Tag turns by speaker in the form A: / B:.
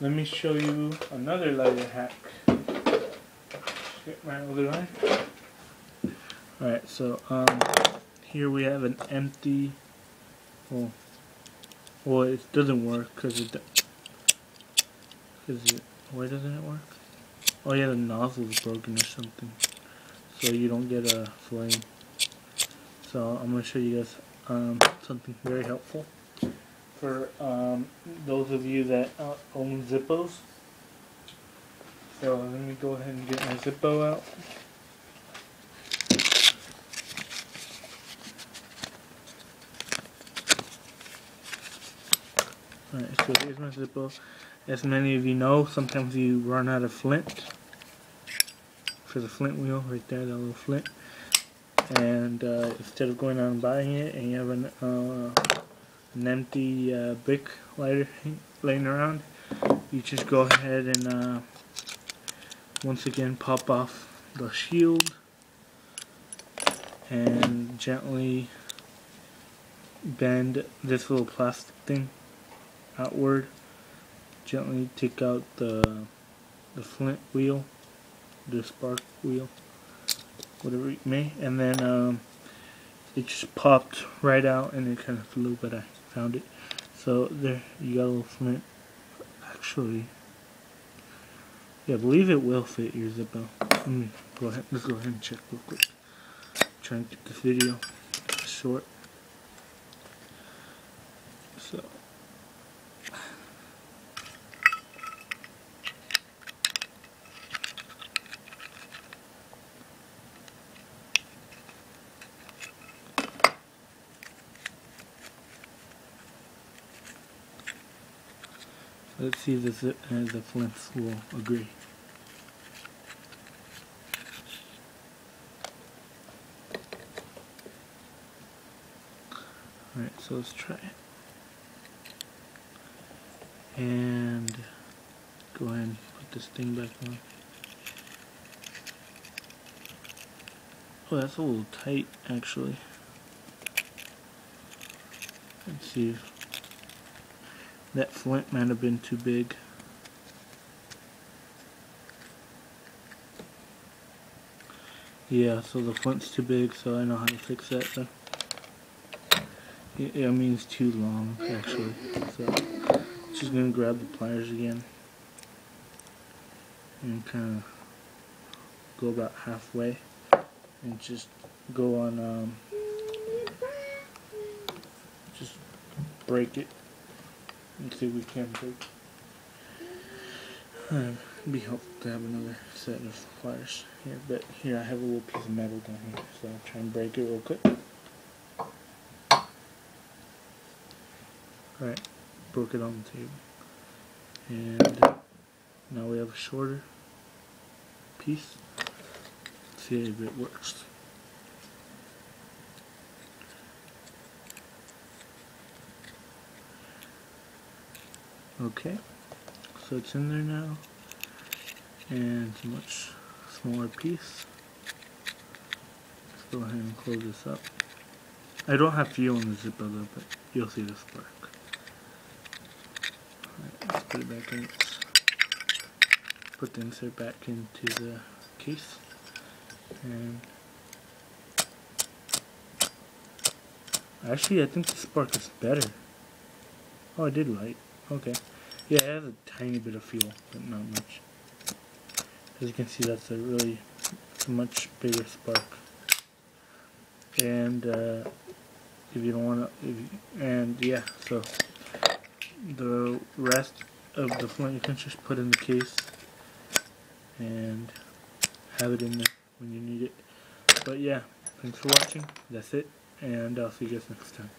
A: let me show you another lighter hack. Get my other line. Alright, so here we have an empty, well it doesn't work because why doesn't it work? Oh yeah, the nozzle is broken or something, so you don't get a flame. So I'm going to show you guys something very helpful for those of you that own Zippos. So let me go ahead and get my Zippo out. Alright, so here's my Zippo. As many of you know, sometimes you run out of Flint. For the Flint wheel, right there, that little Flint. And instead of going out and buying it, and you have an empty brick lighter laying around, you just go ahead and once again pop off the shield and gently bend this little plastic thing outward. Gently take out the Flint wheel, the spark wheel, whatever you may, and then it just popped right out and it kind of flew, but I found it. So there, you got a little Flint. Actually, yeah, I believe it will fit your Zippo. Let's go ahead and check real quick. Try and get this video short. So let's see if the Flints will agree. Alright, so let's try it. And go ahead and put this thing back on. Oh, that's a little tight actually. Let's see if that Flint might have been too big. Yeah, so the Flint's too big, so I know how to fix that though. I mean it's too long actually. So just gonna grab the pliers again and kind of go about halfway and just go on just break it. Let's see if we can break. It'd be helpful to have another set of pliers here, but here I have a little piece of metal down here, so I'll try and break it real quick. Alright, broke it on the table. And now we have a shorter piece. Let's see if it works. Okay, so it's in there now, and it's a much smaller piece. Let's go ahead and close this up. I don't have fuel in the Zippo though, but you'll see the spark. Alright, let's put it back in. Put the insert back into the case, and actually I think the spark is better. Oh, it did light. Okay. Yeah, it has a tiny bit of fuel, but not much. As you can see, it's a much bigger spark. And if you don't want to, yeah, so the rest of the Flint you can just put in the case and have it in there when you need it. But yeah, thanks for watching. That's it, and I'll see you guys next time.